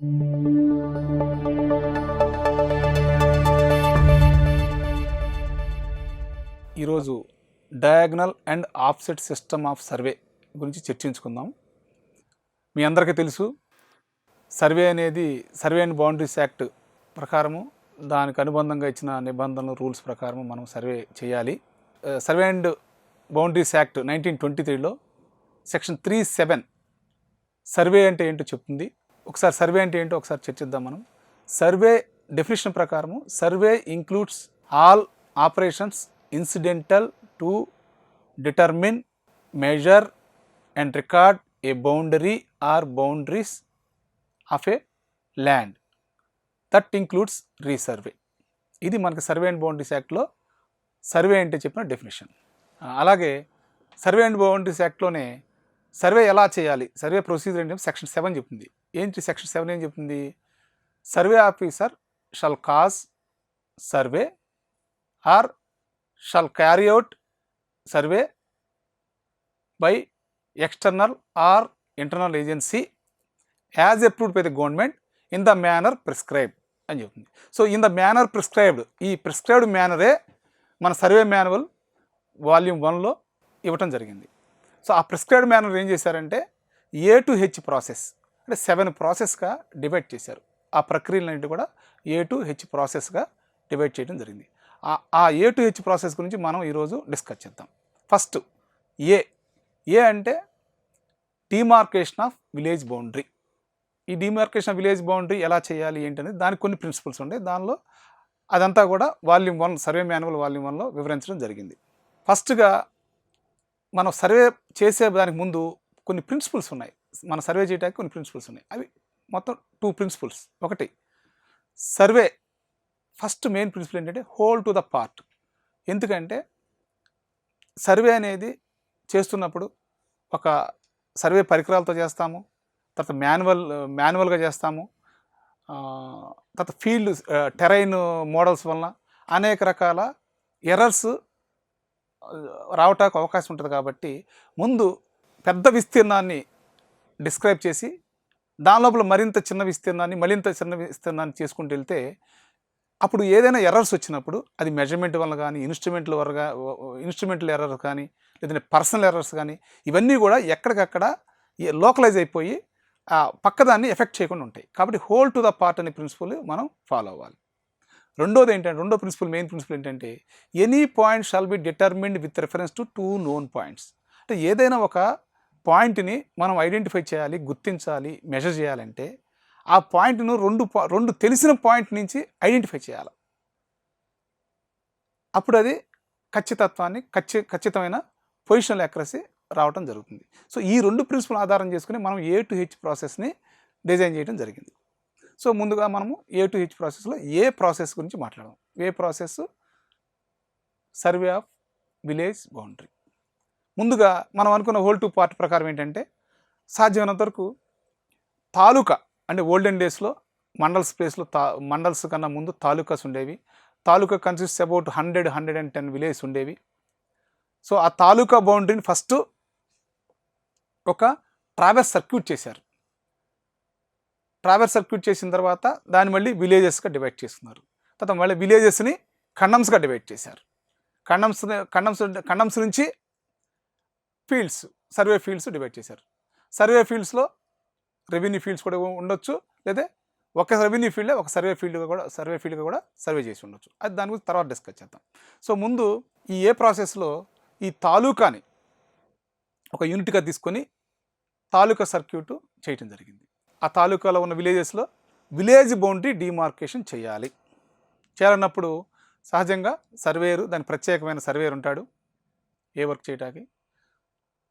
ఈరోజు diagonal and offset system of survey గురించి చర్చించుకుందాం. మీ అందరికీ తెలుసు, సర్వే అనేది సర్వే అండ్ బౌండరీస్ యాక్ట్ ప్రకారము దానికి అనుబంధంగా ఇచ్చిన నిబంధనలు రూల్స్ ప్రకారము మనం సర్వే చేయాలి. సర్వే అండ్ బౌండరీస్ యాక్ట్ 1923లో సెక్షన్ 3(7) సర్వే అంటే ఏంటో చెప్తుంది. ఒకసారి సర్వే అంటే ఏంటో ఒకసారి చర్చిద్దాం మనం. సర్వే డెఫినేషన్ ప్రకారము survey includes all operations incidental to determine, measure and record a boundary or boundaries of a land. That includes resurvey. ఇది మనకి సర్వే అండ్ బౌండరీస్ యాక్ట్లో సర్వే అంటే చెప్పిన డెఫినేషన్. అలాగే సర్వే అండ్ బౌండరీస్ యాక్ట్లోనే సర్వే ఎలా చేయాలి, survey procedure అంటే section 7 చెప్తుంది. ఏంటి సెక్షన్ 7 ఏం చెప్తుంది? Survey officer shall cause survey are shall carry out survey by external or internal agency as approved by the government in the manner prescribed అని చెప్తుంది. So in the manner prescribed, ఈ prescribed మేనరే మన survey manual volume 1లో ఇవ్వటం జరిగింది. So ఆ prescribed manner ఏం చేశారంటే A to H process అంటే 7 ప్రాసెస్గా డివైడ్ చేశారు. ఆ ప్రక్రియలన్నింటి కూడా A to H ప్రాసెస్గా డివైడ్ చేయడం జరిగింది. ఆ A to H ప్రాసెస్ గురించి మనం ఈరోజు డిస్కస్ చేద్దాం. ఫస్ట్ ఏ అంటే డిమార్కేషన్ ఆఫ్ విలేజ్ బౌండరీ. ఈ డిమార్కేషన్ ఆఫ్ విలేజ్ బౌండరీ ఎలా చేయాలి ఏంటనేది దానికి కొన్ని ప్రిన్సిపల్స్ ఉంటాయి. దానిలో అదంతా కూడా వాల్యూమ్ 1 సర్వే మాన్యువల్ వాల్యూమ్ 1లో వివరించడం జరిగింది. ఫస్ట్గా మనం సర్వే చేసే దానికి ముందు కొన్ని ప్రిన్సిపల్స్ ఉన్నాయి. మన సర్వే చేయడానికి కొన్ని ప్రిన్సిపల్స్ ఉన్నాయి. అవి మొత్తం 2 ప్రిన్సిపల్స్. ఒకటి, సర్వే ఫస్ట్ మెయిన్ ప్రిన్సిపల్ ఏంటంటే హోల్ టు ద పార్ట్. ఎందుకంటే సర్వే అనేది చేస్తున్నప్పుడు ఒక సర్వే పరికరాలతో చేస్తాము, తర్వాత మాన్యువల్గా చేస్తాము, తర్వాత ఫీల్డ్ టెరైన్ మోడల్స్ వలన అనేక రకాల ఎర్రర్స్ రావటానికి అవకాశం ఉంటుంది. కాబట్టి ముందు పెద్ద విస్తీర్ణాన్ని డిస్క్రైబ్ చేసి దాని లోపల మరింత చిన్న విస్తీర్ణాన్ని చేసుకుంటూ వెళ్తే అప్పుడు ఏదైనా ఎర్రర్స్ వచ్చినప్పుడు అది మెజర్మెంట్ వల్ల కానీ ఇన్స్ట్రుమెంటల్ ఎర్రర్ కానీ లేదంటే పర్సనల్ ఎర్రర్స్ కానీ ఇవన్నీ కూడా ఎక్కడికక్కడ లోకలైజ్ అయిపోయి పక్కదాన్ని ఎఫెక్ట్ చేయకుండా ఉంటాయి. కాబట్టి హోల్ టు ద పార్ట్ అనే ప్రిన్సిపల్ మనం ఫాలో అవ్వాలి. రెండో మెయిన్ ప్రిన్సిపల్ ఏంటంటే any point shall be determined with reference to 2 known points. అంటే ఏదైనా ఒక పాయింట్ని మనం ఐడెంటిఫై చేయాలి, గుర్తించాలి, మెజర్ చేయాలంటే ఆ పాయింట్ను రెండు తెలిసిన పాయింట్ నుంచి ఐడెంటిఫై చేయాలి. అప్పుడు అది ఖచ్చితమైన పొజిషనల్ యాక్యురసీ రావడం జరుగుతుంది. సో ఈ 2 ప్రిన్సిపల్ ఆధారం చేసుకుని మనం A to H ప్రాసెస్ని డిజైన్ చేయడం జరిగింది. సో ముందుగా మనము A to H ప్రాసెస్లో ఏ ప్రాసెస్ గురించి మాట్లాడదాం. A process? Survey of village boundary. ముందుగా మనం అనుకున్న హోల్ టు పార్ట్ ప్రకారం ఏంటంటే సాధ్యమైనంత వరకు తాలూకా అంటే ఓల్డెన్ డేస్లో మండల్స్ కన్నా ముందు తాలూకాస్ ఉండేవి. తాలూకా కన్సిస్ట్ అబౌట్ 110 విలేజ్ ఉండేవి. సో ఆ తాలూకా బౌండరీని ఫస్ట్ ఒక ట్రావెర్స్ సర్క్యూట్ చేశారు. ట్రావెర్స్ సర్క్యూట్ చేసిన తర్వాత దాన్ని మళ్ళీ విలేజెస్గా డివైడ్ చేస్తున్నారు. తర్వాత మళ్ళీ విలేజెస్ని ఖండమ్స్గా డివైడ్ చేశారు. ఖండమ్స్ నుంచి సర్వే ఫీల్డ్స్ డివైడ్ చేశారు. సర్వే ఫీల్డ్స్లో రెవెన్యూ ఫీల్డ్స్ కూడా ఉండొచ్చు, లేదా ఒక రెవెన్యూ ఫీల్డ్ ఒక సర్వే ఫీల్డ్గా కూడా సర్వే చేసి ఉండొచ్చు. అది దాని గురించి తర్వాత డిస్కస్ చేద్దాం. సో ముందు ఈ ఏ ప్రాసెస్లో ఈ తాలూకాని ఒక యూనిట్గా తీసుకొని తాలూకా సర్క్యూట్ చేయటం జరిగింది. ఆ తాలూకాలో ఉన్న విలేజెస్లో విలేజ్ బౌండరీ డిమార్కేషన్ చేయాలన్నప్పుడు సహజంగా సర్వేయరు, దాని ప్రత్యేకమైన సర్వేయర్ ఉంటాడు ఏ వర్క్ చేయడానికి.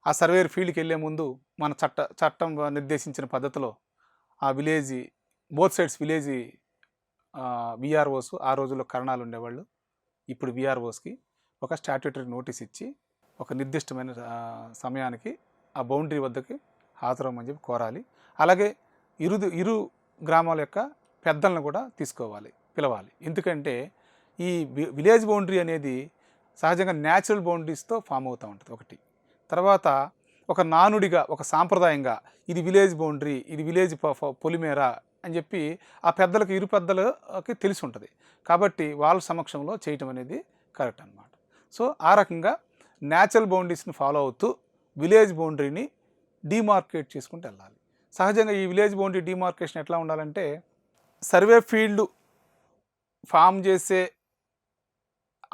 ఆ సర్వేయర్ ఫీల్డ్కి వెళ్ళే ముందు మన చట్టం నిర్దేశించిన పద్ధతిలో ఆ village both sides village VROs, ఆ రోజుల్లో కరణాలు ఉండేవాళ్ళు, ఇప్పుడు విఆర్ఓస్కి ఒక స్టాట్యూటరీ నోటీస్ ఇచ్చి ఒక నిర్దిష్టమైన సమయానికి ఆ బౌండరీ వద్దకి హాజరవ్వమని చెప్పి కోరాలి. అలాగే ఇరు గ్రామాల యొక్క పెద్దలను కూడా పిలవాలి. ఎందుకంటే ఈ విలేజ్ బౌండరీ అనేది సహజంగా న్యాచురల్ బౌండరీస్తో ఫామ్ అవుతూ ఉంటుంది ఒకటి. తర్వాత ఒక నానుడిగా, ఒక సాంప్రదాయంగా ఇది విలేజ్ బౌండరీ, ఇది విలేజ్ పొలిమేర, అని చెప్పి ఆ పెద్దలకు ఇరు పెద్దలకి తెలిసి ఉంటుంది. కాబట్టి వాళ్ళ సమక్షంలో చేయటం అనేది కరెక్ట్ అనమాట. సో ఆ రకంగా న్యాచురల్ బౌండరీస్ని ఫాలో అవుతూ విలేజ్ బౌండరీని డిమార్కేట్ చేసుకుంటూ వెళ్ళాలి. సహజంగా ఈ విలేజ్ బౌండరీ డిమార్కేషన్ ఎట్లా ఉండాలంటే సర్వే ఫీల్డ్ ఫామ్ చేసే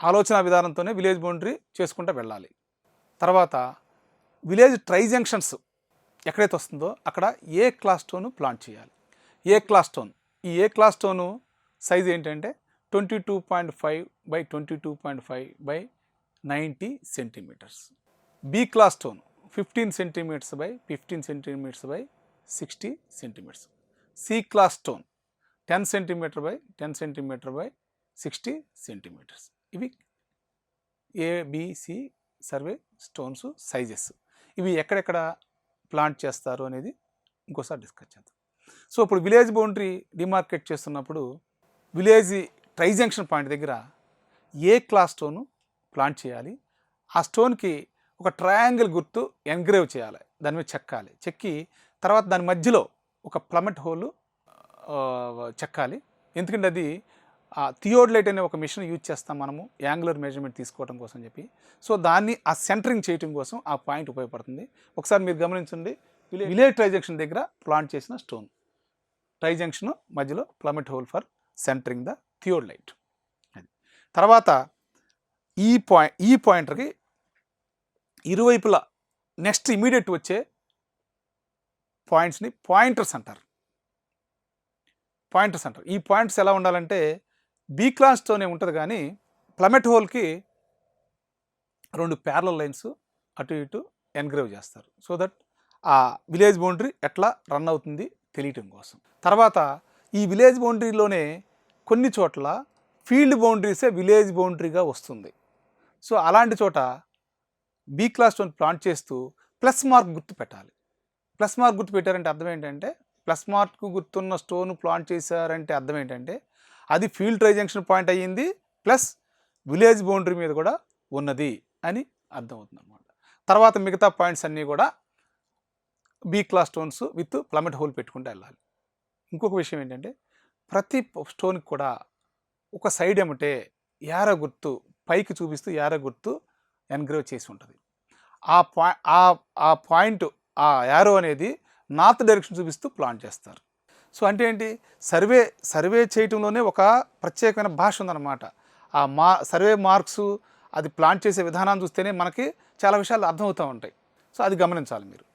ఆలోచన విధానంతోనే విలేజ్ బౌండరీ చేసుకుంటూ వెళ్ళాలి. తర్వాత విలేజ్ ట్రై జంక్షన్స్ ఎక్కడైతే వస్తుందో అక్కడ ఏ క్లాస్ స్టోన్ ప్లాంట్ చేయాలి. ఏ క్లాస్ స్టోన్, ఈ ఏ క్లాస్ స్టోను సైజ్ ఏంటంటే 22.5 by 22.5 by 90 centimetres. B class stone 15 centimetres by 15 centimetres by 60 centimetres. C class stone 10 centimetre by 10 centimetre by 60 centimetres. ఇవి ఏబిసి సర్వే స్టోన్స్ సైజెస్. ఇవి ఎక్కడెక్కడ plant చేస్తారు అనేది ఇంకోసారి discuss చేద్దాం. సో ఇప్పుడు విలేజ్ బౌండరీ డిమార్కెట్ చేస్తున్నప్పుడు విలేజ్ ట్రై జంక్షన్ పాయింట్ దగ్గర ఏ క్లాస్ స్టోను ప్లాంట్ చేయాలి. ఆ స్టోన్కి ఒక ట్రయాంగిల్ గుర్తు ఎంగ్రేవ్ చేయాలి, దాని మీద చెక్కాలి. చెక్కి తర్వాత దాని మధ్యలో ఒక ప్లమెట్ హోల్ చెక్కాలి. ఎందుకంటే అది థియోడ్లైట్ అనే ఒక మిషన్ యూజ్ చేస్తాం మనము యాంగులర్ మెజర్మెంట్ తీసుకోవడం కోసం చెప్పి. సో దాన్ని ఆ సెంటరింగ్ చేయడం కోసం ఆ పాయింట్ ఉపయోగపడుతుంది. ఒకసారి మీరు గమనించండి, విలేజ్ ట్రై జంక్షన్ దగ్గర ప్లాంట్ చేసిన స్టోన్, ట్రై జంక్షన్ మధ్యలో plummet hole for centering the theodolite. అది తర్వాత ఈ పాయింటర్కి ఇరువైపులా నెక్స్ట్ ఇమీడియట్ వచ్చే పాయింట్స్ని పాయింటర్స్ అంటారు. ఈ పాయింట్స్ ఎలా ఉండాలంటే బీ క్లాస్తోనే ఉంటుంది, కానీ ప్లమెట్ హోల్కి 2 ప్యారలల్ లైన్స్ అటు ఇటు ఎన్గ్రేవ్ చేస్తారు. సో దట్ ఆ విలేజ్ బౌండరీ ఎట్లా రన్ అవుతుంది తెలియటం కోసం. తర్వాత ఈ విలేజ్ బౌండరీలోనే కొన్ని చోట్ల ఫీల్డ్ బౌండరీసే విలేజ్ బౌండరీగా వస్తుంది. సో అలాంటి చోట బీ క్లాస్ స్టోన్ ప్లాంట్ చేస్తూ ప్లస్ మార్క్ గుర్తు పెట్టాలి. ప్లస్ మార్క్ గుర్తు పెట్టారంటే అర్థం ఏంటంటే, ప్లస్ మార్క్ గుర్తున్న స్టోన్ ప్లాంట్ చేశారంటే అర్థం ఏంటంటే అది ఫీల్డ్ ట్రై జంక్షన్ పాయింట్ అయ్యింది, ప్లస్ విలేజ్ బౌండరీ మీద కూడా ఉన్నది అని అర్థమవుతుంది అన్నమాట. తర్వాత మిగతా పాయింట్స్ అన్నీ కూడా B class stones with plummet hole పెట్టుకుంటూ వెళ్ళాలి. ఇంకొక విషయం ఏంటంటే ప్రతి స్టోన్కి కూడా ఒక సైడ్ ఏమంటే యార గుర్తు పైకి చూపిస్తూ యార గుర్తు ఎన్గ్రేవ్ చేసి ఉంటుంది. ఆ పాయింట్ ఆ యారో అనేది నార్త్ డైరెక్షన్ చూపిస్తూ ప్లాంట్ చేస్తారు. సో అంటే ఏంటి, సర్వే చేయటంలోనే ఒక ప్రత్యేకమైన భాష ఉందన్నమాట. ఆ సర్వే మార్క్స్ అది ప్లాంట్ చేసే విధానాన్ని చూస్తేనే మనకి చాలా విషయాలు అర్థమవుతూ ఉంటాయి. సో అది గమనించాలి మీరు.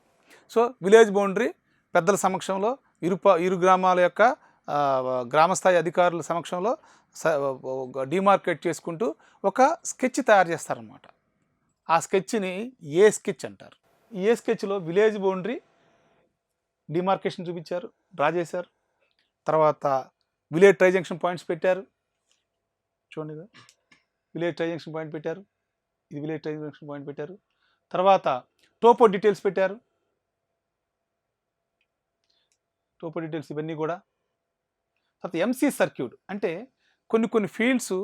సో విలేజ్ బౌండరీ పెద్దల సమక్షంలో ఇరు గ్రామాల యొక్క గ్రామస్థాయి అధికారుల సమక్షంలో డిమార్కేట్ చేసుకుంటూ ఒక స్కెచ్ తయారు చేస్తారనమాట. ఆ స్కెచ్ని ఏ స్కెచ్ అంటారు. ఈ ఏ స్కెచ్లో విలేజ్ బౌండరీ డిమార్కేషన్ చూపించారు, డ్రా చేశారు. తర్వాత విలేజ్ ట్రై జంక్షన్ పాయింట్స్ పెట్టారు. చూడండి, విలేజ్ ట్రై జంక్షన్ పాయింట్ పెట్టారు, ఇది విలేజ్ ట్రై జంక్షన్ పాయింట్ పెట్టారు. తర్వాత టోపో డీటెయిల్స్ పెట్టారు. టోపో డీటెయిల్స్ ఇవన్నీ కూడా. తర్వాత ఎంసీ సర్క్యూట్ అంటే కొన్ని ఫీల్డ్స్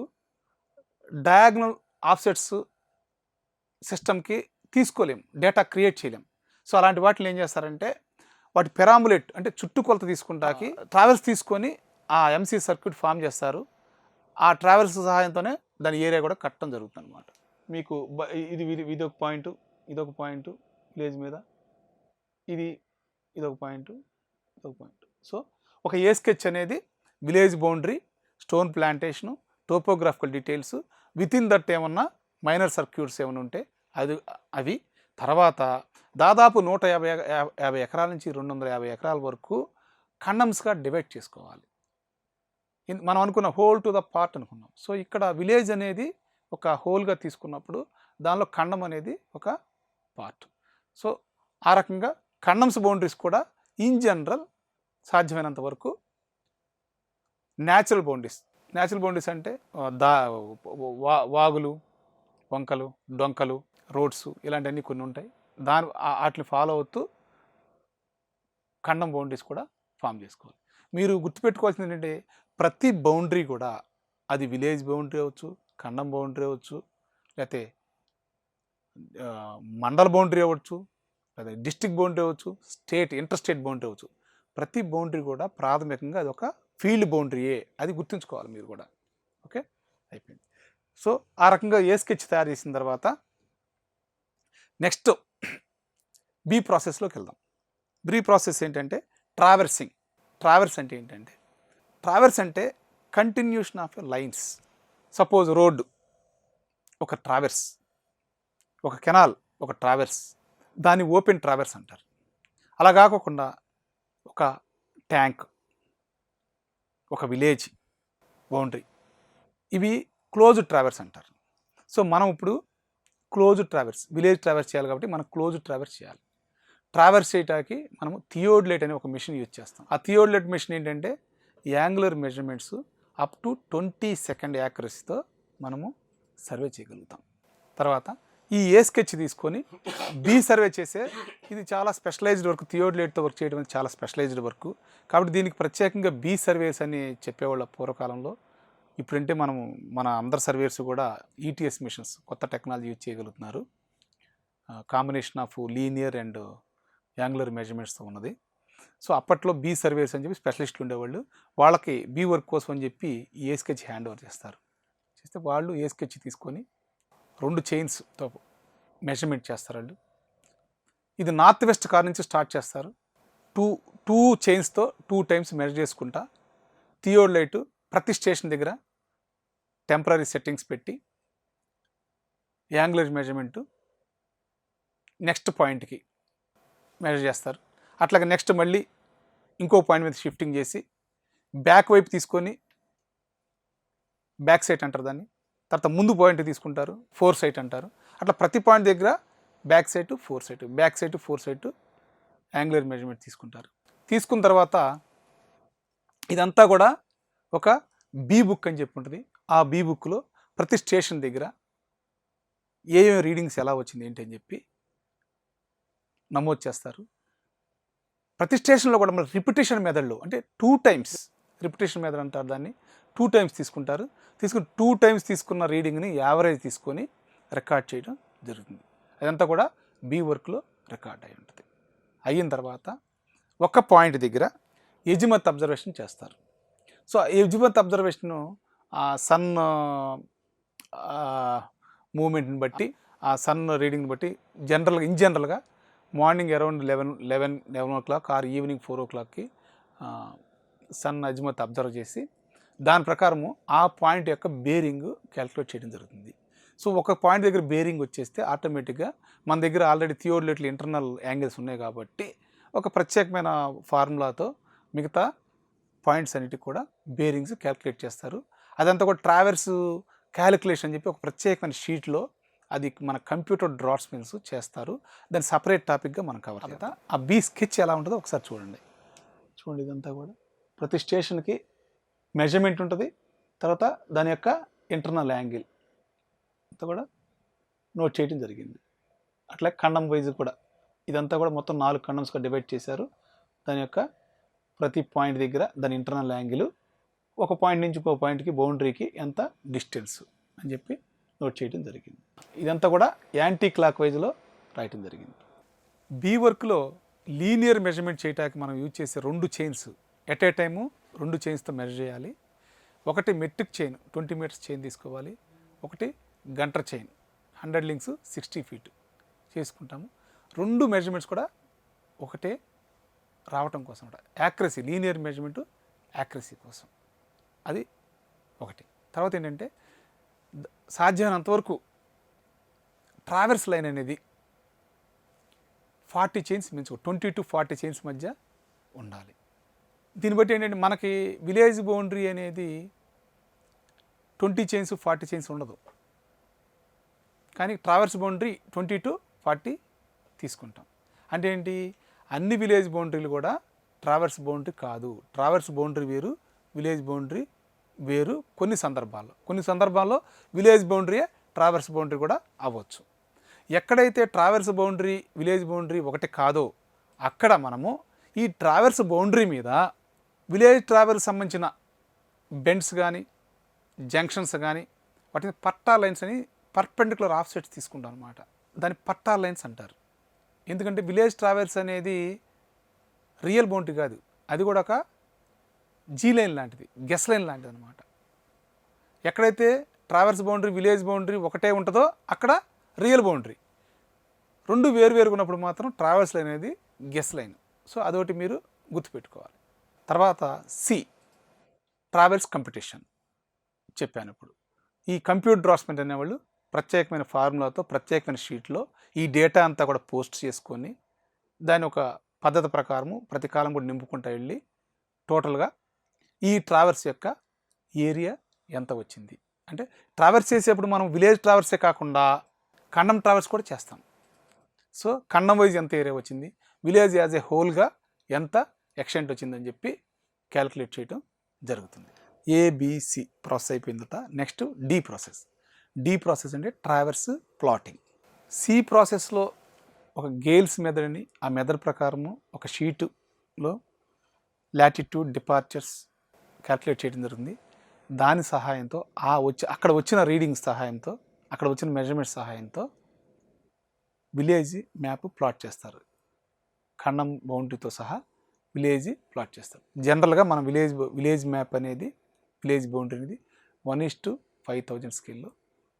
డయాగ్నల్ ఆఫ్సెట్స్ సిస్టమ్కి తీసుకోలేం, డేటా క్రియేట్ చేయలేం. సో అలాంటి వాటిని ఏం చేస్తారంటే వాటి పెరాంబులేట్ అంటే చుట్టుకొలత తీసుకుంటాకి ట్రావెల్స్ తీసుకొని ఆ ఎంసీ సర్క్యూట్ ఫామ్ చేస్తారు. ఆ ట్రావెల్స్ సహాయంతోనే దాని ఏరియా కూడా కట్టడం జరుగుతుంది అనమాట. మీకు ఇదొక పాయింట్, ఇదొక పాయింట్ విలేజ్ మీద, ఇదొక పాయింట్, ఇదొక పాయింట్. సో ఒక ఏ స్కెచ్ అనేది village boundary, stone plantation, topographical details, with in that ఏమన్నా మైనర్ సర్క్యూట్స్ ఏమైనా ఉంటే అవి. తర్వాత దాదాపు 150 ఎకరాల నుంచి 250 ఎకరాల వరకు ఖండమ్స్గా డివైడ్ చేసుకోవాలి. మనం అనుకున్న హోల్ టు ద పార్ట్ అనుకున్నాం. సో ఇక్కడ విలేజ్ అనేది ఒక హోల్గా తీసుకున్నప్పుడు దానిలో ఖండం అనేది ఒక పార్ట్. సో ఆ రకంగా ఖండమ్స్ బౌండరీస్ కూడా ఇన్ జనరల్ సాధ్యమైనంత వరకు న్యాచురల్ బౌండరీస్ అంటే వాగులు, వంకలు, డొంకలు, రోడ్స్ ఇలాంటివన్నీ కొన్ని ఉంటాయి. వాటిని ఫాలో అవుతూ ఖండం బౌండరీస్ కూడా ఫామ్ చేసుకోవాలి. మీరు గుర్తుపెట్టుకోవాల్సింది ఏంటంటే ప్రతి బౌండరీ కూడా అది విలేజ్ బౌండరీ అవ్వచ్చు, ఖండం బౌండరీ అవ్వచ్చు, లేకపోతే మండల బౌండరీ అవ్వచ్చు, లేదా డిస్ట్రిక్ట్ బౌండరీ అవ్వచ్చు, ఇంటర్ స్టేట్ బౌండరీ అవ్వచ్చు. ప్రతి బౌండరీ కూడా ప్రాథమికంగా అది ఒక ఫీల్డ్ బౌండరీయే, అది గుర్తుంచుకోవాలి మీరు కూడా. ఓకే, అయిపోయింది. సో ఆ రకంగా ఏ స్కెచ్ తయారు చేసిన తర్వాత నెక్స్ట్ బి ప్రాసెస్లోకి వెళ్దాం. బి ప్రాసెస్ ఏంటంటే ట్రావెర్సింగ్. ట్రావెర్స్ అంటే ఏంటంటే, ట్రావెర్స్ అంటే continuation of lines. Suppose road ఒక ట్రావెర్స్, ఒక కెనాల్ ఒక ట్రావెర్స్, దాన్ని ఓపెన్ ట్రావెర్స్ అంటారు. అలా కాకుండా ఒక ట్యాంక్, ఒక విలేజ్ బౌండరీ, ఇవి క్లోజ్డ్ ట్రావెర్స్ అంటారు. సో మనం ఇప్పుడు క్లోజ్డ్ ట్రావెర్స్, విలేజ్ ట్రావెర్స్ చేయాలి కాబట్టి మనం క్లోజ్డ్ ట్రావెర్స్ చేయాలి. ట్రావెర్స్ చేయడానికి మనము థియోడ్లైట్ అనే ఒక మిషన్ యూజ్ చేస్తాం. ఆ థియోడ్లైట్ మిషన్ ఏంటంటే angular measurements up to 20 second యాక్యురసీతో మనము సర్వే చేయగలుగుతాం. తర్వాత ఈ ఏ స్కెచ్ తీసుకొని బి సర్వే చేసే, ఇది చాలా స్పెషలైజ్డ్ వర్క్. థియోడ్లైట్తో వర్క్ చేయడం అనేది చాలా స్పెషలైజ్డ్ వర్క్ కాబట్టి దీనికి ప్రత్యేకంగా బి సర్వేస్ అని చెప్పేవాళ్ళ పూర్వకాలంలో. ఇప్పుడంటే మన అందరు సర్వేర్స్ కూడా ఈటీఎస్ మిషన్స్, కొత్త టెక్నాలజీ యూజ్ చేయగలుగుతున్నారు. Combination of linear and angular మెజర్మెంట్స్తో ఉన్నది. సో అప్పట్లో బీ సర్వేస్ అని చెప్పి స్పెషలిస్టులు ఉండేవాళ్ళు. వాళ్ళకి బీ వర్క్ కోసం అని చెప్పి ఏ స్కెచ్ హ్యాండ్ ఓవర్ చేస్తారు. చేస్తే వాళ్ళు ఏ స్కెచ్ తీసుకొని 2 చైన్స్తో మెజర్మెంట్ చేస్తారు వాళ్ళు. ఇది నార్త్ వెస్ట్ కార్ నుంచి స్టార్ట్ చేస్తారు. టూ చైన్స్తో 2 టైమ్స్ మెజర్ చేసుకుంటా థియోడ్లైట్ ప్రతి స్టేషన్ దగ్గర టెంపరీ సెట్టింగ్స్ పెట్టి యాంగులర్ మెజర్మెంటు నెక్స్ట్ పాయింట్కి మెజర్ చేస్తారు. అట్లాగే నెక్స్ట్ మళ్ళీ ఇంకో పాయింట్ మీద షిఫ్టింగ్ చేసి బ్యాక్ వైపు తీసుకొని బ్యాక్ సైట్ అంటారు దాన్ని. తర్వాత ముందు పాయింట్ తీసుకుంటారు, 4 సైట్ అంటారు. అట్లా ప్రతి పాయింట్ దగ్గర back sight 4 sight, back sight 4 sight angular measurement తీసుకుంటారు. తీసుకున్న తర్వాత ఇదంతా కూడా ఒక బీ బుక్ అని చెప్పి ఉంటుంది. ఆ బీ బుక్లో ప్రతి స్టేషన్ దగ్గర ఏమేమి రీడింగ్స్ ఎలా వచ్చింది ఏంటి అని చెప్పి నమోదు చేస్తారు. ప్రతి స్టేషన్లో కూడా మన రిపిటేషన్ మెథడ్లో, అంటే 2 టైమ్స్ రిపిటేషన్ మెథడ్ అంటారు దాన్ని, 2 టైమ్స్ తీసుకుంటారు. తీసుకుని 2 టైమ్స్ తీసుకున్న రీడింగ్ని యావరేజ్ తీసుకొని రికార్డ్ చేయడం జరుగుతుంది. అదంతా కూడా బీ వర్క్లో రికార్డ్ అయి ఉంటుంది. అయిన తర్వాత ఒక పాయింట్ దగ్గర ఎజిమత్ అబ్జర్వేషన్ చేస్తారు. సో ఎజిమత్ అబ్జర్వేషను ఆ సన్ మూమెంట్ని బట్టి, ఆ సన్ రీడింగ్ని బట్టి ఇన్ జనరల్గా morning around 11 o'clock or evening 4 o'clockకి సన్ అజిమత్ అబ్జర్వ్ చేసి దాని ప్రకారము ఆ పాయింట్ యొక్క బేరింగ్ క్యాలిక్యులేట్ చేయడం జరుగుతుంది. సో ఒక పాయింట్ దగ్గర బేరింగ్ వచ్చేస్తే ఆటోమేటిక్గా మన దగ్గర ఆల్రెడీ థియోడ్లైట్లు ఇంటర్నల్ యాంగిల్స్ ఉన్నాయి కాబట్టి ఒక ప్రత్యేకమైన ఫార్ములాతో మిగతా పాయింట్స్ అన్నిటికి కూడా బేరింగ్స్ క్యాలిక్యులేట్ చేస్తారు. అదంతా కూడా ట్రావెర్స్ క్యాలిక్యులేషన్ అని చెప్పి ఒక ప్రత్యేకమైన షీట్లో అది మన కంప్యూటర్ డ్రాట్స్మెన్స్ చేస్తారు. దాని సపరేట్ టాపిక్గా మనం కవర్ చేద్దాం. ఆ బీ స్కెచ్ ఎలా ఉంటుందో ఒకసారి చూడండి. ఇదంతా కూడా ప్రతి స్టేషన్కి మెజర్మెంట్ ఉంటుంది. తర్వాత దాని యొక్క ఇంటర్నల్ యాంగిల్ అంతా కూడా నోట్ చేయడం జరిగింది. అట్లా ఖండం వైజ్ కూడా ఇదంతా కూడా మొత్తం 4 ఖండమ్స్గా డివైడ్ చేశారు. దాని యొక్క ప్రతి పాయింట్ దగ్గర దాని ఇంటర్నల్ యాంగిల్, ఒక పాయింట్ నుంచి ఇంకో పాయింట్కి బౌండరీకి ఎంత డిస్టెన్స్ అని చెప్పి నోట్ చేయడం జరిగింది. ఇదంతా కూడా యాంటీ క్లాక్ వైజ్లో రాయటం జరిగింది. బీ వర్క్లో లీనియర్ మెజర్మెంట్ చేయడానికి మనం యూజ్ చేసే 2 చైన్స్ ఎట్ ఏ టైము 2 చైన్స్తో మెజర్ చేయాలి. ఒకటి మెట్రిక్ చైన్ 20 meters చైన్ తీసుకోవాలి. ఒకటి గంటర్ చైన్ 100 links 60 feet చేసుకుంటాము. 2 మెజర్మెంట్స్ కూడా ఒకటే రావటం కోసం కూడా యాక్యురసీ, లీనియర్ మెజర్మెంటు యాక్యురసీ కోసం అది ఒకటి. తర్వాత ఏంటంటే సాధ్యమైనంతవరకు ట్రావెర్స్ లైన్ అనేది 40 chains మీన్స్ 20 to 40 chains మధ్య ఉండాలి. దీన్ని బట్టి ఏంటంటే మనకి విలేజ్ బౌండరీ అనేది 20 chains 40 chains ఉండదు, కానీ ట్రావెర్స్ బౌండరీ 20 to 40 తీసుకుంటాం. అంటే ఏంటి, అన్ని విలేజ్ బౌండరీలు కూడా ట్రావెర్స్ బౌండరీ కాదు. ట్రావెర్స్ బౌండరీ వేరు, విలేజ్ బౌండరీ వేరు. కొన్ని సందర్భాల్లో విలేజ్ బౌండరీ ట్రావెర్స్ బౌండరీ కూడా అవ్వచ్చు. ఎక్కడైతే ట్రావెర్స్ బౌండరీ విలేజ్ బౌండరీ ఒకటి కాదో అక్కడ మనము ఈ ట్రావెర్స్ బౌండరీ మీద విలేజ్ ట్రావెర్స్ సంబంధించిన బెండ్స్ కానీ జంక్షన్స్ కానీ వాటిని పట్టా లైన్స్ అని పర్పెండిక్యులర్ ఆఫ్సెట్స్ తీసుకుంటాం అనమాట. దాన్ని పట్టా లైన్స్ అంటారు. ఎందుకంటే విలేజ్ ట్రావెర్స్ అనేది రియల్ బౌండరీ కాదు, అది కూడా ఒక జీ లైన్ లాంటిది, గెస్ లైన్ లాంటిది అనమాట. ఎక్కడైతే ట్రావర్స్ బౌండరీ, విలేజ్ బౌండరీ ఒకటే ఉంటుందో అక్కడ రియల్ బౌండరీ. రెండు వేరువేరుగా ఉన్నప్పుడు మాత్రం ట్రావర్స్ లైన్ అనేది గెస్ లైన్. సో అదొకటి మీరు గుర్తుపెట్టుకోవాలి. తర్వాత సి, ట్రావెల్స్ కంపిటీషన్ చెప్పాను. ఇప్పుడు ఈ కంప్యూటర్ డ్రాఫ్ట్స్మెన్ అనేవాళ్ళు ప్రత్యేకమైన ఫార్ములాతో ప్రత్యేకమైన షీట్లో ఈ డేటా అంతా కూడా పోస్ట్ చేసుకొని దాని ఒక పద్ధతి ప్రకారము ప్రతి కాలం కూడా నింపుకుంటూ వెళ్ళి టోటల్గా ఈ ట్రావెల్స్ యొక్క ఏరియా ఎంత వచ్చింది అంటే, ట్రావెల్స్ చేసేప్పుడు మనం విలేజ్ ట్రావెల్సే కాకుండా ఖండం ట్రావెల్స్ కూడా చేస్తాం. సో ఖండం వైజ్ ఎంత ఏరియా వచ్చింది, విలేజ్ యాజ్ ఏ హోల్గా ఎంత ఎక్స్టెంట్ వచ్చిందని చెప్పి క్యాలిక్యులేట్ చేయడం జరుగుతుంది. ఏబిసి ప్రాసెస్ అయిపోయిన తర్వాత next D process. D process అంటే ట్రావెర్స్ ప్లాటింగ్. సి ప్రాసెస్లో ఒక గేల్స్ మెథడ్ని, ఆ మెథడ్ ప్రకారము ఒక షీటులో లాటిట్యూడ్ డిపార్చర్స్ క్యాలిక్యులేట్ చేయడం జరుగుతుంది. దాని సహాయంతో అక్కడ వచ్చిన రీడింగ్స్ సహాయంతో, అక్కడ వచ్చిన మెజర్మెంట్స్ సహాయంతో విలేజ్ మ్యాప్ ప్లాట్ చేస్తారు. ఖండం బౌండరీతో సహా విలేజ్ ప్లాట్ చేస్తారు. జనరల్గా మనం విలేజ్ మ్యాప్ అనేది, విలేజ్ బౌండరీ అనేది 1:5000 స్కేల్లో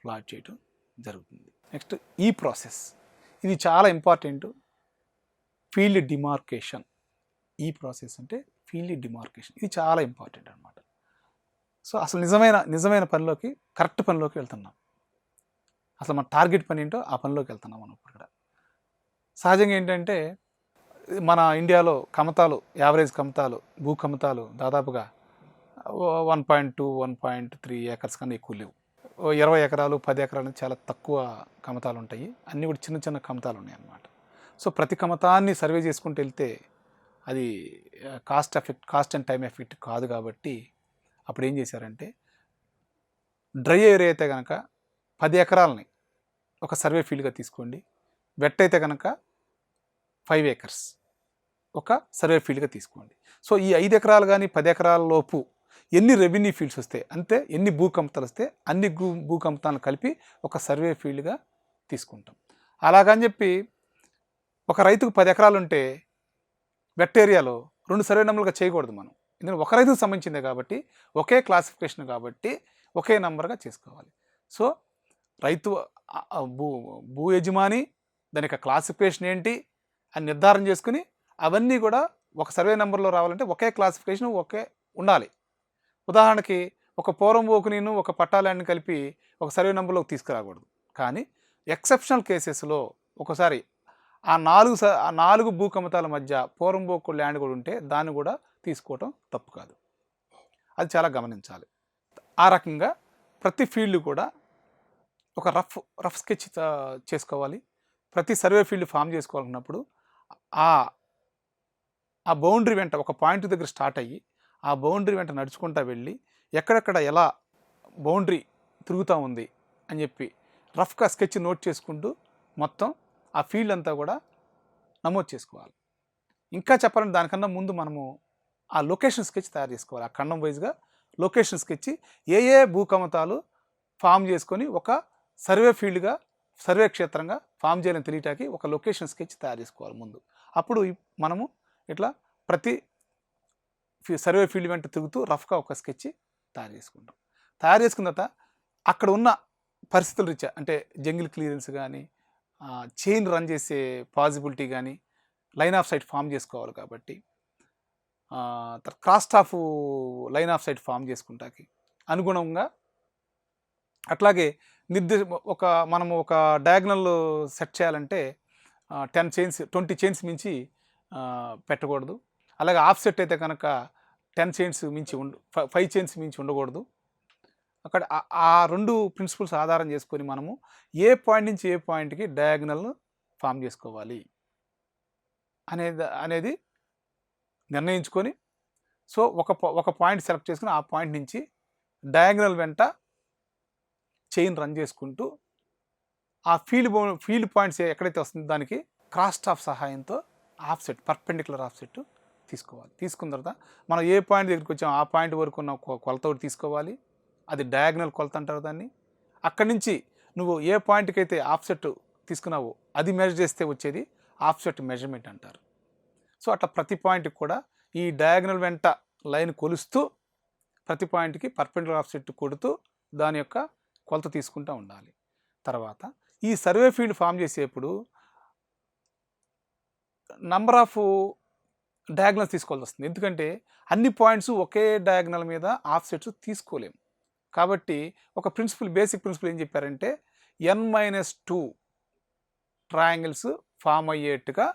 ప్లాట్ చేయడం జరుగుతుంది. నెక్స్ట్ ఈ ప్రాసెస్, ఇది చాలా ఇంపార్టెంట్. Field demarcation. ఈ ప్రాసెస్ అంటే ఫీల్డ్ డిమార్కేషన్, ఇది చాలా ఇంపార్టెంట్ అనమాట. సో అసలు నిజమైన పనిలోకి, కరెక్ట్ పనిలోకి వెళ్తున్నాం. అసలు మన టార్గెట్ పని ఏంటో ఆ పనిలోకి వెళ్తున్నాం మనం ఇప్పుడు. ఇక్కడ సహజంగా ఏంటంటే మన ఇండియాలో కమతాలు, యావరేజ్ కమతాలు, భూ కమతాలు దాదాపుగా 1.2, 1.3 ఏకర్స్ కన్నా ఎక్కువ లేవు. 20 ఎకరాలు, 10 ఎకరాలు చాలా తక్కువ కమతాలు ఉంటాయి. అన్నీ కూడా చిన్న చిన్న కమతాలు ఉన్నాయి అన్నమాట. సో ప్రతి కమతాన్ని సర్వే చేసుకుంటూ వెళ్తే అది కాస్ట్ అండ్ టైం ఎఫెక్ట్ కాదు. కాబట్టి అప్పుడు ఏం చేశారంటే, డ్రై ఏరియా అయితే కనుక 10 ఎకరాలని ఒక సర్వే ఫీల్డ్గా తీసుకోండి, వెట్ అయితే కనుక 5 ఏకర్స్ ఒక సర్వే ఫీల్డ్గా తీసుకోండి. సో ఈ 5 ఎకరాలు కానీ 10 ఎకరాల లోపు ఎన్ని రెవెన్యూ ఫీల్డ్స్ వస్తాయి, అంతే ఎన్ని భూకంపతాలు వస్తే అన్ని భూకంపతాలను కలిపి ఒక సర్వే ఫీల్డ్గా తీసుకుంటాం. అలాగని చెప్పి ఒక రైతుకు 10 ఎకరాలు ఉంటే వెట్ ఏరియాలో 2 సర్వే నెంబర్లుగా చేయకూడదు మనం. ఎందుకంటే ఒక రైతుకు సంబంధించిందే కాబట్టి, ఒకే క్లాసిఫికేషన్ కాబట్టి ఒకే నెంబర్గా చేసుకోవాలి. సో రైతు భూ యజమాని, దాని యొక్క క్లాసిఫికేషన్ ఏంటి అని నిర్ధారణ చేసుకుని అవన్నీ కూడా ఒక సర్వే నెంబర్లో రావాలంటే ఒకే క్లాసిఫికేషన్ ఒకే ఉండాలి. ఉదాహరణకి ఒక పోరంబోకు నేను ఒక పట్టా ల్యాండ్ని కలిపి ఒక సర్వే నెంబర్లోకి తీసుకురాకూడదు. కానీ ఎక్సెప్షనల్ కేసెస్లో ఒకసారి ఆ 4 భూకమతాల మధ్య పోరంబోకు ల్యాండ్ కూడా ఉంటే దాన్ని కూడా తీసుకోవటం తప్పు కాదు. అది చాలా గమనించాలి. ఆ రకంగా ప్రతి ఫీల్డ్ కూడా ఒక రఫ్ స్కెచ్ చేసుకోవాలి. ప్రతి సర్వే ఫీల్డ్ ఫామ్ చేసుకోవాలన్నప్పుడు ఆ బౌండరీ వెంట ఒక పాయింట్ దగ్గర స్టార్ట్ అయ్యి ఆ బౌండరీ వెంట నడుచుకుంటూ వెళ్ళి ఎక్కడెక్కడ ఎలా బౌండరీ తిరుగుతూ ఉంది అని చెప్పి రఫ్గా స్కెచ్ నోట్ చేసుకుంటూ మొత్తం ఆ ఫీల్డ్ అంతా కూడా నమోదు చేసుకోవాలి. ఇంకా చెప్పాలంటే దానికన్నా ముందు మనము ఆ లొకేషన్ స్కెచ్ తయారు చేసుకోవాలి. ఆ ఖండం వైజ్గా లొకేషన్ స్కెచ్ ఏ భూకమతాలు ఫామ్ చేసుకొని ఒక సర్వే ఫీల్డ్గా, సర్వే క్షేత్రంగా ఫామ్ చేయాలని తెలియటానికి ఒక లొకేషన్ స్కెచ్ తయారు చేసుకోవాలి ముందు. అప్పుడు మనము ఇట్లా ప్రతి సర్వే ఫీల్డ్ వెంట తిరుగుతూ రఫ్గా ఒక స్కెచ్ తయారు చేసుకుంటాం. తయారు చేసుకున్న తర్వాత అక్కడ ఉన్న పరిస్థితుల రీత్యా, అంటే జంగిల్ క్లియరెన్స్ కానీ, చైన్ రన్ చేసే పాసిబిలిటీ కానీ, లైన్ ఆఫ్ సైట్ ఫామ్ చేసుకోవాలి. కాబట్టి cross of line of sight form చేసుకుంటాకి అనుగుణంగా, అట్లాగే మనము ఒక డయాగ్నల్ సెట్ చేయాలంటే 10 చైన్స్ 20 చైన్స్ మించి పెట్టకూడదు. అలాగే ఆఫ్ సెట్ అయితే కనుక 10 చైన్స్ మించి 5 చైన్స్ మించి ఉండకూడదు. అక్కడ ఆ 2 ప్రిన్సిపల్స్ ఆధారం చేసుకొని మనము ఏ పాయింట్ నుంచి ఏ పాయింట్కి డయాగ్నల్ను ఫామ్ చేసుకోవాలి అనేది నిర్ణయించుకొని, సో ఒక పాయింట్ సెలెక్ట్ చేసుకుని ఆ పాయింట్ నుంచి డయాగ్నల్ వెంట చైన్ రన్ చేసుకుంటూ ఆ ఫీల్డ్ పాయింట్స్ ఎక్కడైతే వస్తుందో దానికి క్రాస్ ఆఫ్ సహాయంతో ఆఫ్సెట్, పర్పెండిక్యులర్ ఆఫ్సెట్ తీసుకోవాలి. తీసుకున్న తర్వాత మనం ఏ పాయింట్ దగ్గరికి వచ్చామో ఆ పాయింట్ వరకు ఉన్న కొలత ఒకటి తీసుకోవాలి. అది డయాగ్నల్ కొలత అంటారు దాన్ని. అక్కడి నుంచి నువ్వు ఏ పాయింట్కి అయితే ఆఫ్సెట్ తీసుకున్నావో అది మెజర్ చేస్తే వచ్చేది ఆఫ్సెట్ మెజర్మెంట్ అంటారు. సో అట్లా ప్రతి పాయింట్కి కూడా ఈ డయాగ్నల్ వెంట లైన్ కొలుస్తూ ప్రతి పాయింట్కి పర్పెండిక్యులర్ ఆఫ్సెట్ కొడుతూ దాని యొక్క కొలత తీసుకుంటూ ఉండాలి. తర్వాత ఈ సర్వే ఫీల్డ్ ఫామ్ చేసేప్పుడు నంబర్ ఆఫ్ డయాగ్నల్స్ తీసుకోవాల్సి వస్తుంది. ఎందుకంటే అన్ని పాయింట్స్ ఒకే డయాగ్నల్ మీద ఆఫ్సెట్స్ తీసుకోలేము. కాబట్టి ఒక బేసిక్ ప్రిన్సిపల్ ఏం చెప్పారంటే n-2 ట్రయాంగిల్స్ ఫామ్ అయ్యేట్టుగా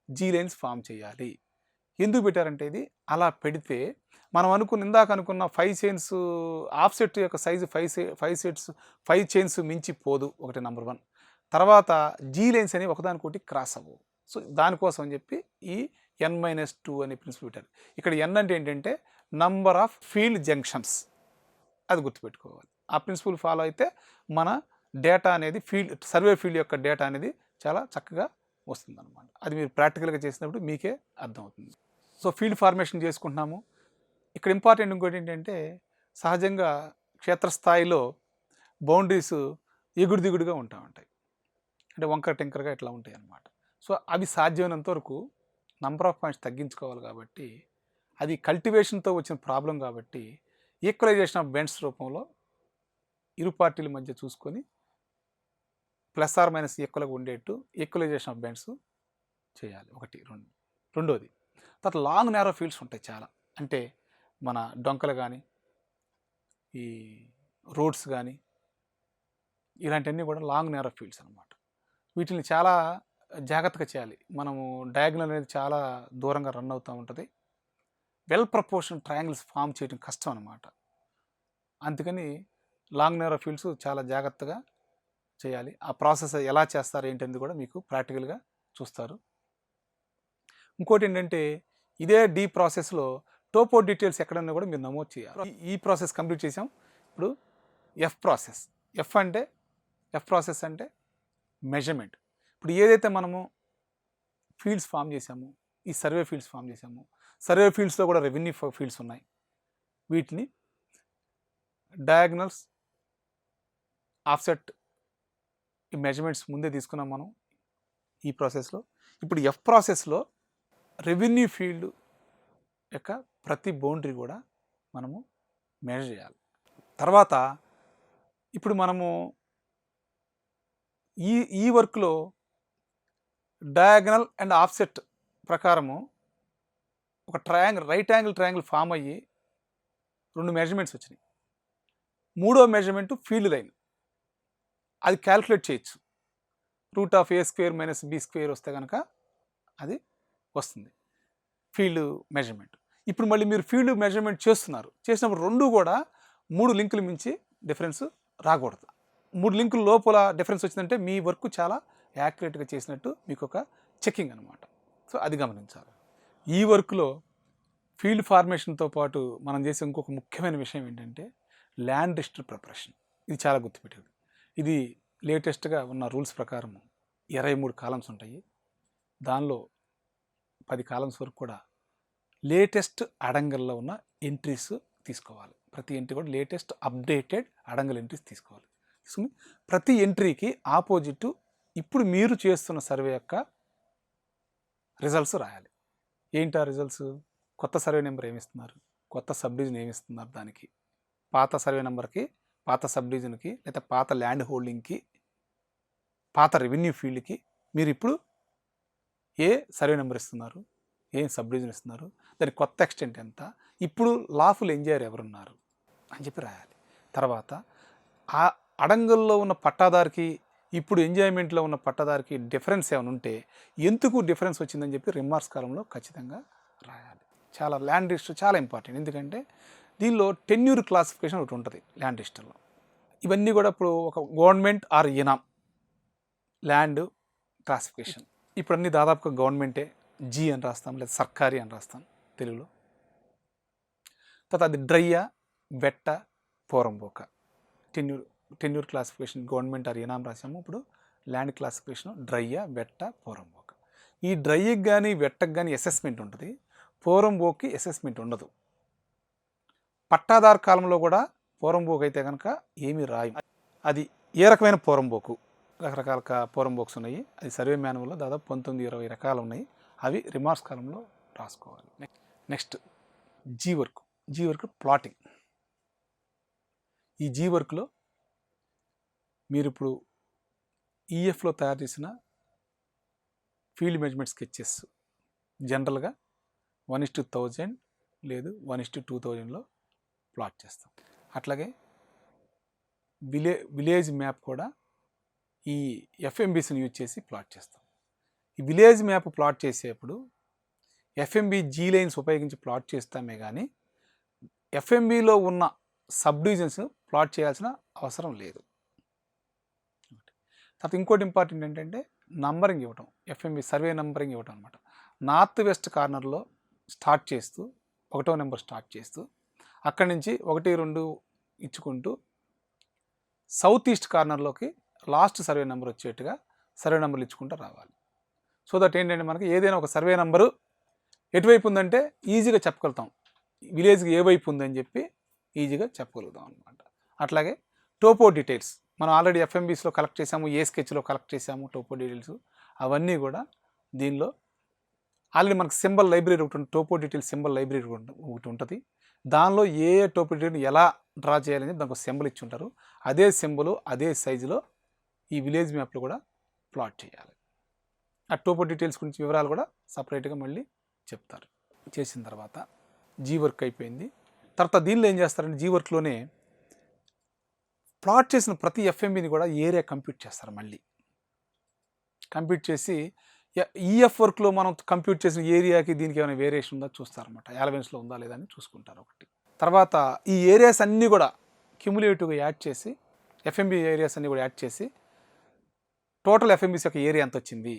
జీ లైన్స్ ఫామ్ చేయాలి. ఎందుకు పెట్టారంటే ఇది అలా పెడితే మనం ఇందాక అనుకున్న 5 చైన్స్ ఆఫ్సెట్ యొక్క సైజు 5 చైన్స్ మించి పోదు, ఒకటి నెంబర్ 1. తర్వాత జీ లైన్స్ అనేవి ఒకదానికొకటి క్రాస్ అవ్వవు. సో దానికోసం అని చెప్పి ఈ n-2 అనే ప్రిన్సిపల్ పెట్టారు. ఇక్కడ n అంటే ఏంటంటే నంబర్ ఆఫ్ ఫీల్డ్ జంక్షన్స్, అది గుర్తుపెట్టుకోవాలి. ఆ ప్రిన్సిపల్ ఫాలో అయితే మన డేటా అనేది సర్వే ఫీల్డ్ యొక్క డేటా అనేది చాలా చక్కగా వస్తుందన్నమాట. అది మీరు ప్రాక్టికల్గా చేసినప్పుడు మీకే అర్థమవుతుంది. సో ఫీల్డ్ ఫార్మేషన్ చేసుకుంటున్నాము. ఇక్కడ ఇంపార్టెంట్ ఇంకోటి ఏంటంటే సహజంగా క్షేత్రస్థాయిలో బౌండరీస్ ఎగుడు దిగుడుగా ఉంటాయి, అంటే వంకర టెంకరగా ఇట్లా ఉంటాయి అన్నమాట. సో అవి సాధ్యమైనంత వరకు నంబర్ ఆఫ్ పాయింట్స్ తగ్గించుకోవాలి. కాబట్టి అది కల్టివేషన్తో వచ్చిన ప్రాబ్లం. కాబట్టి ఈక్వలైజేషన్ ఆఫ్ బెండ్స్ రూపంలో ఇరు పార్టీల మధ్య చూసుకొని ± ఈక్వల్గా ఉండేట్టు ఈక్వలైజేషన్ ఆఫ్ బెండ్స్ చేయాలి. ఒకటి. రెండోది తర్వాత లాంగ్ నేరో ఫీల్డ్స్ ఉంటాయి చాలా. అంటే మన డొంకలు కానీ ఈ రోడ్స్ కానీ ఇలాంటివన్నీ కూడా లాంగ్ నేరో ఫీల్డ్స్ అన్నమాట. వీటిని చాలా జాగ్రత్తగా చేయాలి. మనము డయాగ్నల్ అనేది చాలా దూరంగా రన్ అవుతూ ఉంటుంది. వెల్ ప్రపోర్షన్ ట్రయాంగిల్స్ ఫామ్ చేయడం కష్టం అన్నమాట. అందుకని లాంగ్ నేరో ఫీల్డ్స్ చాలా జాగ్రత్తగా చేయాలి. ఆ ప్రాసెస్ ఎలా చేస్తారు ఏంటనేది కూడా మీకు ప్రాక్టికల్గా చూస్తారు. ఇంకోటి ఏంటంటే ఇదే డీ ప్రాసెస్లో టోపో డీటెయిల్స్ ఎక్కడన్నా కూడా మీరు నమోదు చేయాలి. ఈ ప్రాసెస్ కంప్లీట్ చేసాం. ఇప్పుడు ఎఫ్ ప్రాసెస్ అంటే మెజర్మెంట్. ఇప్పుడు ఏదైతే మనము ఫీల్డ్స్ ఫామ్ చేసామో, ఈ సర్వే ఫీల్డ్స్ ఫామ్ చేసామో, సర్వే ఫీల్డ్స్లో కూడా రెవెన్యూ ఫీల్డ్స్ ఉన్నాయి. వీటిని డయాగ్నల్స్, ఆఫ్సెట్, ఈ మెజర్మెంట్స్ ముందే తీసుకున్నాం మనం ఈ ప్రాసెస్లో. ఇప్పుడు ఎఫ్ ప్రాసెస్లో రెవెన్యూ ఫీల్డ్ యొక్క ప్రతి బౌండరీ కూడా మనము మెజర్ చేయాలి. తర్వాత ఇప్పుడు మనము ఈ వర్క్లో డయాగ్నల్ అండ్ ఆఫ్సెట్ ప్రకారము ఒక రైట్ యాంగిల్ ఫామ్ అయ్యి 2 మెజర్మెంట్స్ వచ్చినాయి. 3వ మెజర్మెంట్ ఫీల్డ్ లైన్, అది క్యాల్కులేట్ చేయొచ్చు. √a² - b² వస్తే కనుక అది వస్తుంది ఫీల్డ్ మెజర్మెంట్. ఇప్పుడు మళ్ళీ మీరు ఫీల్డ్ మెజర్మెంట్ చేసినప్పుడు 2 కూడా 3 లింకులు మించి డిఫరెన్స్ రాకూడదు. 3 లింకుల లోపల డిఫరెన్స్ వచ్చిందంటే మీ వర్క్ చాలా యాక్యురేట్గా చేసినట్టు మీకు ఒక చెకింగ్ అనమాట. సో అది గమనించాలి. ఈ వర్క్లో ఫీల్డ్ ఫార్మేషన్తో పాటు మనం చేసే ఇంకొక ముఖ్యమైన విషయం ఏంటంటే ల్యాండ్ రిజిస్టర్ ప్రిపరేషన్. ఇది చాలా గుర్తుపెట్టేది. ఇది లేటెస్ట్గా ఉన్న రూల్స్ ప్రకారం 23 కాలమ్స్ ఉంటాయి. దానిలో 10 కాలమ్స్ వరకు కూడా లేటెస్ట్ అడంగల్లో ఉన్న ఎంట్రీస్ తీసుకోవాలి. ప్రతి ఎంట్రీ కూడా లేటెస్ట్ అప్డేటెడ్ అడంగల్ ఎంట్రీస్ తీసుకుని ప్రతి ఎంట్రీకి ఆపోజిట్ ఇప్పుడు మీరు చేస్తున్న సర్వే యొక్క రిజల్ట్స్ రాయాలి. ఏంటి ఆ రిజల్ట్స్? కొత్త సర్వే నెంబర్ ఏమిస్తున్నారు, కొత్త సబ్ డివిజన్ ఏమిస్తున్నారు, దానికి పాత సర్వే నెంబర్కి, పాత సబ్ డివిజన్కి, లేదా పాత ల్యాండ్ హోల్డింగ్కి, పాత రెవెన్యూ ఫీల్డ్కి మీరు ఇప్పుడు ఏ సర్వే నెంబర్ ఇస్తున్నారు, ఏం సబ్ డివిజన్ ఇస్తున్నారు, దాని కొత్త ఎక్స్టెంట్ ఎంత, ఇప్పుడు లాఫుల్ ఎంజాయర్ ఎవరున్నారు అని చెప్పి రాయాలి. తర్వాత ఆ అడంగల్లో ఉన్న పట్టాదారికి ఇప్పుడు ఎంజాయ్మెంట్లో ఉన్న పట్టాదారికి డిఫరెన్స్ ఏమైనా ఉంటే ఎందుకు డిఫరెన్స్ వచ్చిందని చెప్పి రిమార్క్స్ కాలంలో ఖచ్చితంగా రాయాలి. చాలా ల్యాండ్ రిజిస్టర్ చాలా ఇంపార్టెంట్. ఎందుకంటే దీనిలో టెన్యూర్ క్లాసిఫికేషన్ ఒకటి ఉంటుంది ల్యాండ్ రిజిస్టర్లో. ఇవన్నీ కూడా ఇప్పుడు ఒక గవర్నమెంట్ ఆర్ ఇనామ్ ల్యాండ్ క్లాసిఫికేషన్ ఇప్పుడు అన్నీ దాదాపుగా గవర్నమెంటే, జీ అని రాస్తాం, లేదా సర్కారీ అని రాస్తాం తెలుగులో. తర్వాత అది డ్రైయా, వెట్ట, పోరంబోక టెన్యూర్ క్లాసిఫికేషన్ గవర్నమెంట్ ఆర్ ఇనామ్ రాసాము. ఇప్పుడు ల్యాండ్ క్లాసిఫికేషన్ డ్రైయా, వెట్ట, పోరంబోక. ఈ డ్రైకి కానీ వెట్టకు కానీ అసెస్మెంట్ ఉంటుంది, పోరంబోకి అసెస్మెంట్ ఉండదు. పట్టాదారు కాలంలో కూడా పోరంబోకు అయితే కనుక ఏమీ రాయి. అది ఏ రకమైన పోరంబోకు, రకరకాల పోరంబోక్స్ ఉన్నాయి. అది సర్వే మాన్యువల్లో దాదాపు 19-20 రకాలు ఉన్నాయి. అవి రిమార్క్స్ కాలంలో రాసుకోవాలి. Next G work. G work plotting. ఈ జీ వర్క్లో మీరు ఇప్పుడు ఈఎఫ్లో తయారు చేసిన ఫీల్డ్ మెజర్మెంట్ స్కెచెస్ జనరల్గా 1:1000 లేదు 1:2000లో ప్లాట్ చేస్తాం. అట్లాగే విలేజ్ మ్యాప్ కూడా ఈ ఎఫ్ఎంబీస్ని యూజ్ చేసి ప్లాట్ చేస్తాం. ఈ విలేజ్ మ్యాప్ ప్లాట్ చేసేప్పుడు ఎఫ్ఎంబి జీ లైన్స్ ఉపయోగించి ప్లాట్ చేస్తామే కానీ ఎఫ్ఎంబిలో ఉన్న సబ్ డివిజన్స్ ప్లాట్ చేయాల్సిన అవసరం లేదు. తర్వాత ఇంకోటి ఇంపార్టెంట్ ఏంటంటే నంబరింగ్ ఇవ్వటం, ఎఫ్ఎంబి సర్వే నంబరింగ్ ఇవ్వటం అనమాట. నార్త్ వెస్ట్ కార్నర్లో స్టార్ట్ చేస్తూ 1వ నెంబర్ స్టార్ట్ చేస్తూ అక్కడి నుంచి 1, 2 ఇచ్చుకుంటూ సౌత్ ఈస్ట్ కార్నర్లోకి లాస్ట్ సర్వే నెంబర్ వచ్చేట్టుగా సర్వే నెంబర్లు ఇచ్చుకుంటూ రావాలి. సో దట్ ఏంటంటే మనకి ఏదైనా ఒక సర్వే నెంబరు ఎటువైపు ఉందంటే ఈజీగా చెప్పగలుగుతాం, విలేజ్కి ఏ వైపు ఉందని చెప్పి ఈజీగా చెప్పగలుగుతాం అనమాట. అట్లాగే టోపో డీటెయిల్స్ మనం ఆల్రెడీ ఎఫ్ఎంబీస్లో కలెక్ట్ చేసాము, ఏ స్కెచ్లో కలెక్ట్ చేసాము టోపో డీటెయిల్స్. అవన్నీ కూడా దీనిలో ఆల్రెడీ మనకు సింబల్ లైబ్రరీ ఒకటి ఉంటుంది, టోపో డీటెయిల్స్ సింబల్ లైబ్రరీ ఒకటి ఉంటుంది. దానిలో ఏ టోపో డీటెయిల్ని ఎలా డ్రా చేయాలని దానికి సింబల్ ఇచ్చి ఉంటారు. అదే సింబల్ అదే సైజులో ఈ విలేజ్ మ్యాప్లో కూడా ప్లాట్ చేయాలి. ఆ టోపో డీటెయిల్స్ గురించి వివరాలు కూడా సపరేట్గా మళ్ళీ చెప్తారు. చేసిన తర్వాత జీ వర్క్ అయిపోయింది. తర్వాత దీనిలో ఏం చేస్తారంటే జీ వర్క్లోనే ప్లాట్ చేసిన ప్రతి ఎఫ్ఎంబిని కూడా ఏరియా కంప్యూట్ చేస్తారు. మళ్ళీ కంప్యూట్ చేసి ఈఎఫ్ వర్క్లో మనం కంప్యూట్ చేసిన ఏరియాకి దీనికి ఏమైనా వేరియేషన్ ఉందా చూస్తారన్నమాట. ఎలవెన్స్లో ఉందా లేదా అని చూసుకుంటారు ఒకటి. తర్వాత ఈ ఏరియాస్ అన్నీ కూడా క్యుములేటివ్గా యాడ్ చేసి ఎఫ్ఎంబి ఏరియాస్ అన్నీ కూడా యాడ్ చేసి టోటల్ ఎఫ్ఎంబిస్ యొక్క ఏరియా ఎంత వచ్చింది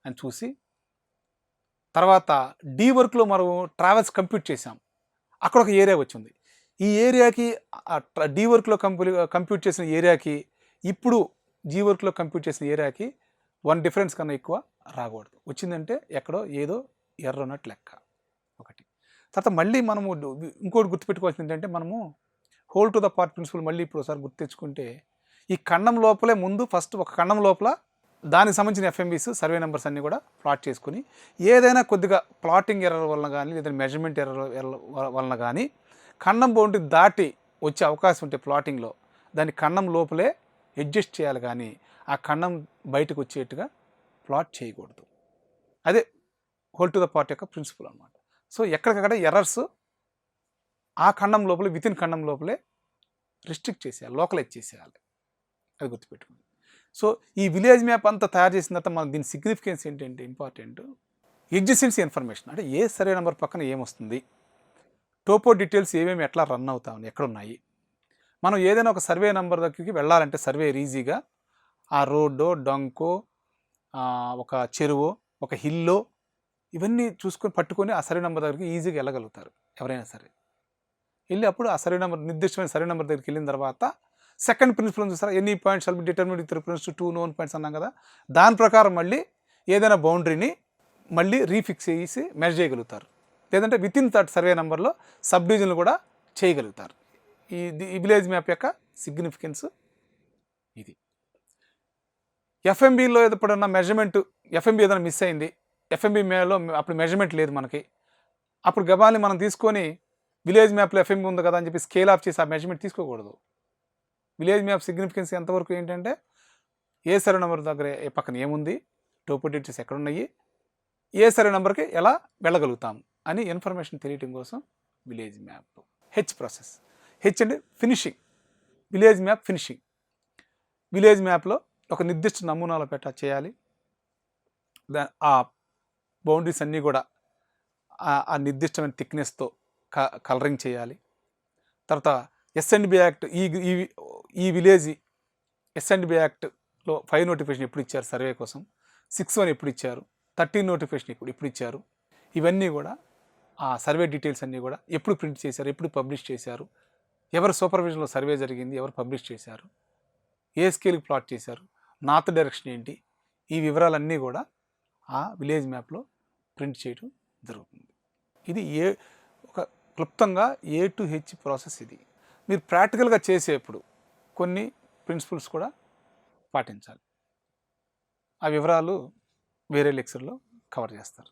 అని చూసి, తర్వాత డి వర్క్లో మనం ట్రావెల్స్ కంప్యూట్ చేసాం, అక్కడ ఒక ఏరియా వచ్చింది. ఈ ఏరియాకి డి వర్క్లో కంప్యూట్ చేసిన ఏరియాకి ఇప్పుడు జీ వర్క్లో కంప్యూట్ చేసిన ఏరియాకి 1 డిఫరెన్స్ కన్నా ఎక్కువ రాకూడదు. వచ్చిందంటే ఎక్కడో ఏదో ఎర్ర ఉన్నట్టు లెక్క ఒకటి. తర్వాత మళ్ళీ మనము ఇంకోటి గుర్తుపెట్టుకోవాల్సింది ఏంటంటే మనము whole to the part principle మళ్ళీ ఇప్పుడు ఒకసారి గుర్తు తెచ్చుకుంటే ఈ ఖండం లోపలే ముందు ఫస్ట్ ఒక ఖండం లోపల దానికి సంబంధించిన ఎఫ్ఎంబీస్ సర్వే నెంబర్స్ అన్నీ కూడా ప్లాట్ చేసుకుని ఏదైనా కొద్దిగా ప్లాటింగ్ ఎర్రర్ వలన కానీ లేదా మెజర్మెంట్ ఎర్రర్ వలన కానీ ఖండం బౌండరీ దాటి వచ్చే అవకాశం ఉంటే ప్లాటింగ్లో దాన్ని ఖండం లోపలే అడ్జస్ట్ చేయాలి కానీ ఆ ఖండం బయటకు వచ్చేట్టుగా ప్లాట్ చేయకూడదు. అదే హోల్ టు ద పార్ట్ యొక్క ప్రిన్సిపల్ అనమాట. సో ఎక్కడికక్కడ ఎర్రర్స్ ఆ ఖండం లోపల వితిన్ ఖండం లోపలే రిస్ట్రిక్ట్ చేసేయాలి, లోకలైజ్ చేసేయాలి. అది గుర్తుపెట్టుకోండి. సో ఈ విలేజ్ మ్యాప్ అంతా తయారు చేసిన తర్వాత మనకు దీని సిగ్నిఫికెన్స్ ఏంటంటే ఇంపార్టెంట్ ఎడ్జసెన్సీ ఇన్ఫర్మేషన్. అంటే ఏ సర్వే నెంబర్ పక్కన ఏమొస్తుంది, టోపో డీటెయిల్స్ ఏమేమి ఎట్లా రన్ అవుతా ఉన్నాయి, ఎక్కడున్నాయి. మనం ఏదైనా ఒక సర్వే నెంబర్ దగ్గరికి వెళ్ళాలంటే సర్వే ఈజీగా ఆ రోడ్డో డొంకో ఒక చెరువో ఒక హిల్లో ఇవన్నీ చూసుకొని పట్టుకొని ఆ సర్వే నెంబర్ దగ్గరికి ఈజీగా వెళ్ళగలుగుతారు ఎవరైనా సరే. వెళ్ళి అప్పుడు ఆ సర్వే నెంబర్ నిర్దిష్టమైన సర్వే నెంబర్ దగ్గరికి వెళ్ళిన తర్వాత సెకండ్ ప్రిన్సిపల్ చూస్తారా, any points shall be determined with reference to 2 known points అన్నాం కదా. దాని ప్రకారం మళ్ళీ ఏదైనా బౌండరీని మళ్ళీ రీఫిక్స్ చేసి మెజర్ చేయగలుగుతారు. లేదంటే వితిన్ దట్ సర్వే నెంబర్లో సబ్ డివిజన్లు కూడా చేయగలుగుతారు. ఈ విలేజ్ మ్యాప్ యొక్క సిగ్నిఫికెన్స్ ఇది. ఎఫ్ఎంబీలో ఎప్పుడన్నా మెజర్మెంట్ ఎఫ్ఎంబీ ఏదైనా మిస్ అయింది, ఎఫ్ఎంబీ మేలో అప్పుడు మెజర్మెంట్ లేదు మనకి, అప్పుడు గబాల్ని మనం తీసుకొని విలేజ్ మ్యాప్లో ఎఫ్ఎంబీ ఉంది కదా అని చెప్పి స్కేల్ ఆఫ్ చేసి ఆ మెజర్మెంట్ తీసుకోకూడదు. విలేజ్ మ్యాప్ సిగ్నిఫికెన్స్ ఎంతవరకు ఏంటంటే ఏ సర్వే నెంబర్ దగ్గర ఏ పక్కన ఏముంది, టోపో డీటెయిల్స్ ఎక్కడున్నాయి, ఏ సర్వే నెంబర్కి ఎలా వెళ్ళగలుగుతాం అని ఇన్ఫర్మేషన్ తెలియటం కోసం village map. H process. H అంటే finishing, village map finishing. Village మ్యాప్లో ఒక నిర్దిష్ట నమూనాలో చేయాలి. ఆ బౌండరీస్ అన్నీ కూడా ఆ నిర్దిష్టమైన థిక్నెస్తో కలరింగ్ చేయాలి. తర్వాత ఎస్ఎండ్బి యాక్ట్ ఈ విలేజ్ ఎస్ఎండ్బి యాక్ట్లో 5 నోటిఫికేషన్ ఎప్పుడు ఇచ్చారు సర్వే కోసం, 6 ఎప్పుడు ఇచ్చారు, 13 నోటిఫికేషన్ ఎప్పుడు ఇచ్చారు, ఇవన్నీ కూడా ఆ సర్వే డీటెయిల్స్ అన్నీ కూడా ఎప్పుడు ప్రింట్ చేశారు, ఎప్పుడు పబ్లిష్ చేశారు, ఎవరు సూపర్విజన్లో సర్వే జరిగింది, ఎవరు పబ్లిష్ చేశారు, ఏ స్కేల్కి ప్లాట్ చేశారు, నార్త్ డైరెక్షన్ ఏంటి, ఈ వివరాలన్నీ కూడా ఆ విలేజ్ మ్యాప్లో ప్రింట్ చేయడం జరుగుతుంది. ఇది ఒక క్లుప్తంగా A to H ప్రాసెస్. ఇది మీరు ప్రాక్టికల్గా చేసేప్పుడు కొన్ని ప్రిన్సిపల్స్ కూడా పాటించాలి. ఆ వివరాలు వేరే లెక్చర్లో కవర్ చేస్తారు.